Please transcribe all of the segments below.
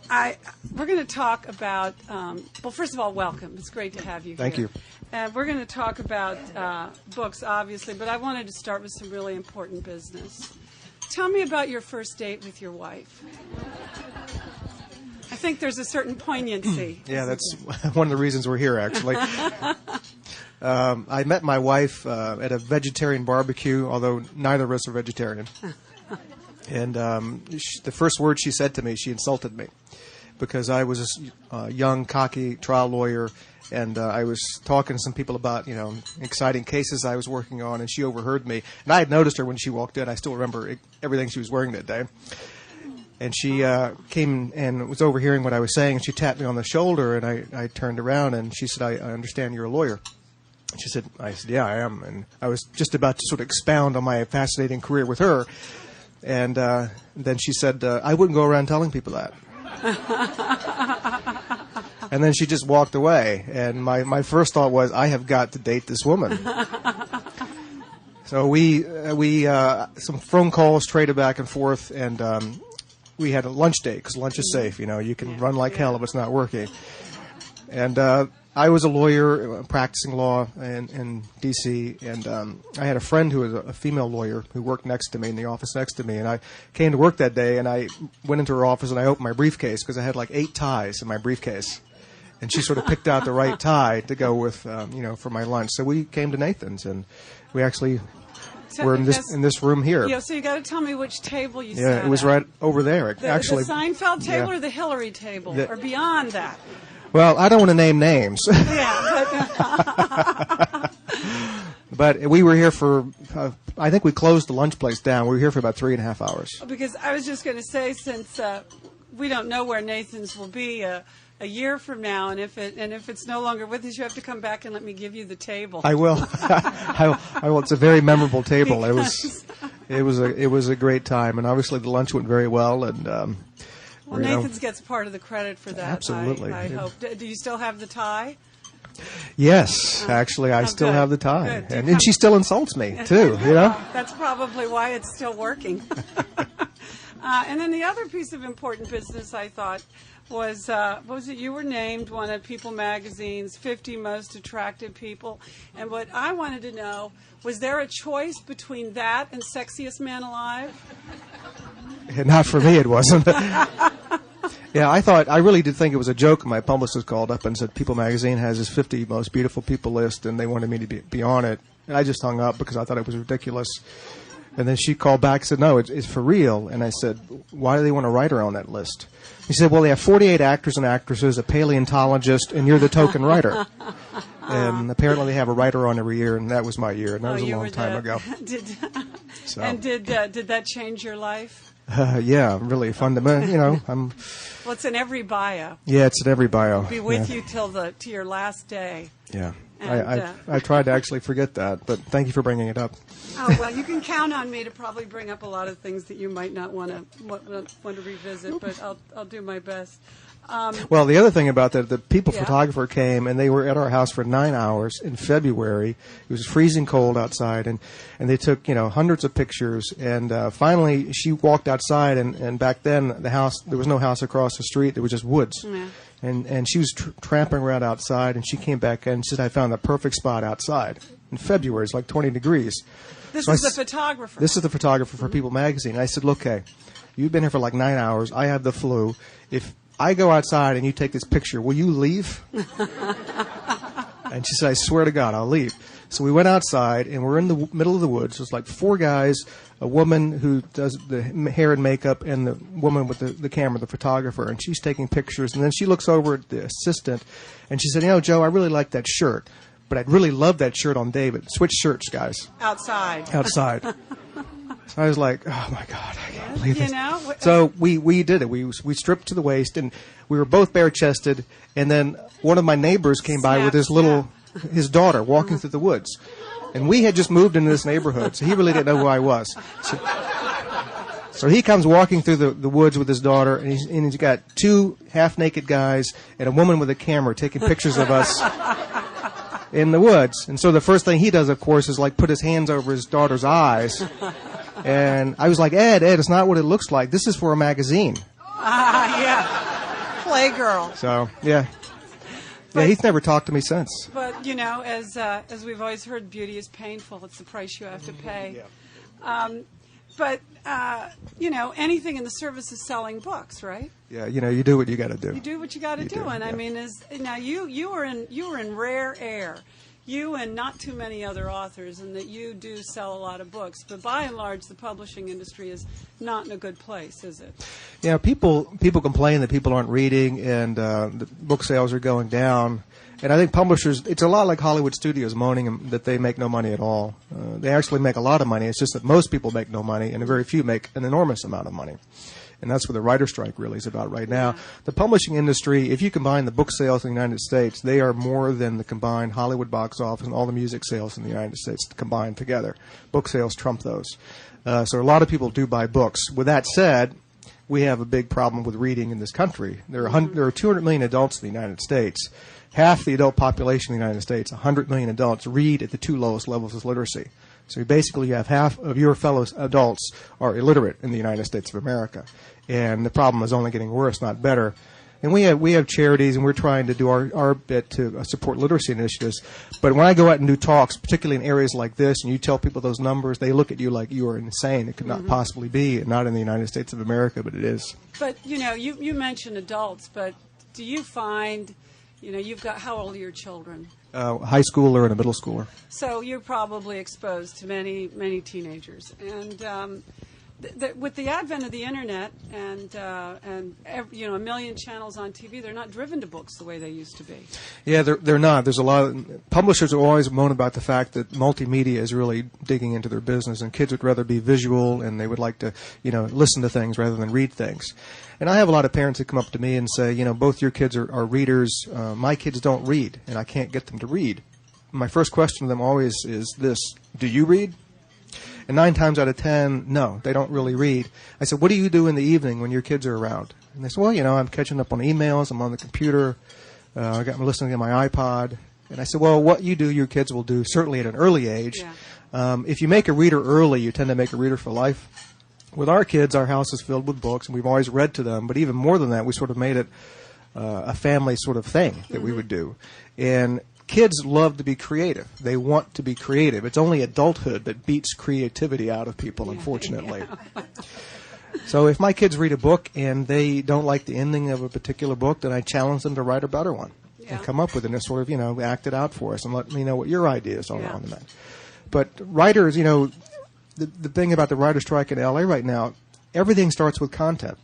We're going to talk about, well, first of all, welcome. It's great to have you here. Thank you. We're going to talk about books, obviously, but I wanted to start with some really important business. Tell me about your first date with your wife. I think there's a certain poignancy. Yeah, that's one of the reasons we're here, actually. I met my wife at a vegetarian barbecue, although neither of us are vegetarian. And the first word she said to me, she insulted me because I was a young, cocky trial lawyer, and I was talking to some people about, exciting cases I was working on, and she overheard me. And I had noticed her when she walked in. I still remember everything she was wearing that day. And she came and was overhearing what I was saying, and she tapped me on the shoulder, and I turned around, and she said, I understand you're a lawyer. She said, I said, yeah, I am. And I was just about to sort of expound on my fascinating career with her. And then she said, I wouldn't go around telling people that. And then she just walked away. And my first thought was, I have got to date this woman. So we some phone calls traded back and forth, and we had a lunch date because lunch is safe. You can run like hell if it's not working. And I was a lawyer practicing law in D.C., and I had a friend who was a female lawyer who worked next to me in the office next to me. And I came to work that day, and I went into her office, and I opened my briefcase because I had like 8 ties in my briefcase. And she sort of picked out the right tie to go with, for my lunch. So we came to Nathan's, and we actually were in this room here. Yeah, so you got to tell me which table you sat at. Yeah, it was right over there. The Seinfeld table or the Hillary table or beyond that? Well, I don't want to name names. Yeah, but we were here for, I think we closed the lunch place down. We were here for about 3.5 hours. Because I was just going to say, since we don't know where Nathan's will be a year from now, and if it's no longer with us, you have to come back and let me give you the table. I will. I will. It's a very memorable table. It was a great time, and obviously the lunch went very well. And well, Nathan's gets part of the credit for that. Absolutely. I hope. Do you still have the tie? Yes, actually, I still have the tie, and she still insults me too. That's probably why it's still working. And then the other piece of important business I thought was that you were named one of People Magazine's 50 most attractive people. And what I wanted to know, was there a choice between that and Sexiest Man Alive? Not for me, it wasn't. Yeah, I really did think it was a joke. My publicist called up and said People Magazine has this 50 most beautiful people list, and they wanted me to be on it. And I just hung up because I thought it was ridiculous. And then she called back and said, no, it's for real. And I said, why do they want a writer on that list? He said, well, they have 48 actors and actresses, a paleontologist, and you're the token writer. And apparently they have a writer on every year, and that was my year, and that was a long time ago. Did that change your life? Yeah, really fundamental. Well, it's in every bio. Yeah, it's in every bio. It'll be with you to your last day. Yeah. I tried to actually forget that, but thank you for bringing it up. Oh, well, you can count on me to probably bring up a lot of things that you might not want to revisit, but I'll do my best. Well, the other thing about that, the People photographer came, and they were at our house for 9 hours in February. It was freezing cold outside, and they took hundreds of pictures. And finally, she walked outside, and back then there was no house across the street. There was just woods. Yeah. And she was tramping around outside, and she came back and said, I found the perfect spot outside. In February, it's like 20 degrees. This is the photographer. This is the photographer for People Magazine. I said, look, hey, you've been here for like 9 hours. I have the flu. If I go outside and you take this picture, will you leave? And she said, I swear to God, I'll leave. So we went outside, and we're in the middle of the woods. There's like 4 guys, a woman who does the hair and makeup, and the woman with the camera, the photographer, and she's taking pictures. And then she looks over at the assistant, and she said, Joe, I really like that shirt, but I'd really love that shirt on David. Switch shirts, guys. Outside. So I was like, oh, my God, I can't believe this. So we did it. We stripped to the waist, and we were both bare-chested, and then one of my neighbors came by with his daughter walking through the woods. And we had just moved into this neighborhood, so he really didn't know who I was. So he comes walking through the woods with his daughter, and he's got 2 half-naked guys and a woman with a camera taking pictures of us in the woods. And so the first thing he does, of course, is like put his hands over his daughter's eyes. And I was like, Ed, it's not what it looks like. This is for a magazine. Yeah. Playgirl. So, yeah. Yeah, he's never talked to me since. But, you know, as we've always heard, beauty is painful. It's the price you have to pay. Yeah. But, you know, anything in the service is selling books, right? Yeah, you know, you do what you got to do. You do what you got to do. And, yeah. I mean, now you were in rare air. You and not too many other authors, and that you do sell a lot of books. But by and large, the publishing industry is not in a good place, is it? Yeah, people complain that people aren't reading and the book sales are going down. And I think publishers, it's a lot like Hollywood studios moaning that they make no money at all. They actually make a lot of money. It's just that most people make no money and very few make an enormous amount of money. And that's what the writer strike really is about right now. Yeah. The publishing industry, if you combine the book sales in the United States, they are more than the combined Hollywood box office and all the music sales in the United States combined together. Book sales trump those. So a lot of people do buy books. With that said, we have a big problem with reading in this country. There are 200 million adults in the United States. Half the adult population in the United States, 100 million adults, read at the two lowest levels of literacy. So basically you have half of your fellow adults are illiterate in the United States of America. And the problem is only getting worse, not better. And we have charities, and we're trying to do our bit to support literacy initiatives. But when I go out and do talks, particularly in areas like this, and you tell people those numbers, they look at you like you are insane. It could not possibly be, not in the United States of America, but it is. But, you know, you mentioned adults, but do you find, you know, how old are your children? High schooler and a middle schooler. So you're probably exposed to many, many teenagers. And with the advent of the internet and you know, a million channels on TV, they're not driven to books the way they used to be. Yeah, they're not. There's a lot of publishers are always moan about the fact that multimedia is really digging into their business, and kids would rather be visual and they would like to, you know, listen to things rather than read things. And I have a lot of parents that come up to me and say, you know, both your kids are readers. My kids don't read, and I can't get them to read. My first question to them always is this: do you read? And 9 times out of 10, no, they don't really read. I said, what do you do in the evening when your kids are around? And they said, well, you know, I'm catching up on emails, I'm on the computer, I'm listening to my iPod. And I said, well, what you do, your kids will do, certainly at an early age. Yeah. If you make a reader early, you tend to make a reader for life. With our kids, our house is filled with books, and we've always read to them. But even more than that, we sort of made it a family sort of thing that we would do. And kids love to be creative. They want to be creative. It's only adulthood that beats creativity out of people, unfortunately. Yeah. So if my kids read a book and they don't like the ending of a particular book, then I challenge them to write a better one and come up with it and sort of, you know, act it out for us and let me know what your ideas are on that. But writers, you know, the thing about the writer strike in L.A. right now, everything starts with content.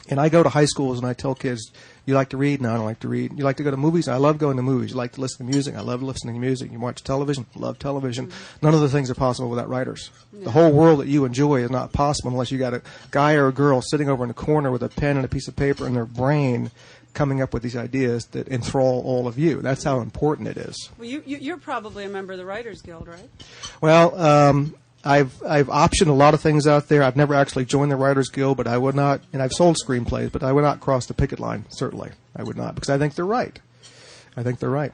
And I go to high schools and I tell kids, you like to read? No, I don't like to read. You like to go to movies? I love going to movies. You like to listen to music? I love listening to music. You watch television? Love television. None of the things are possible without writers. The whole world that you enjoy is not possible unless you got a guy or a girl sitting over in a corner with a pen and a piece of paper in their brain coming up with these ideas that enthrall all of you. That's how important it is. Well, you're probably a member of the Writers Guild, right? Well, I've optioned a lot of things out there. I've never actually joined the Writers Guild, but I would not, and I've sold screenplays, but I would not cross the picket line, certainly. I would not, because I think they're right. I think they're right.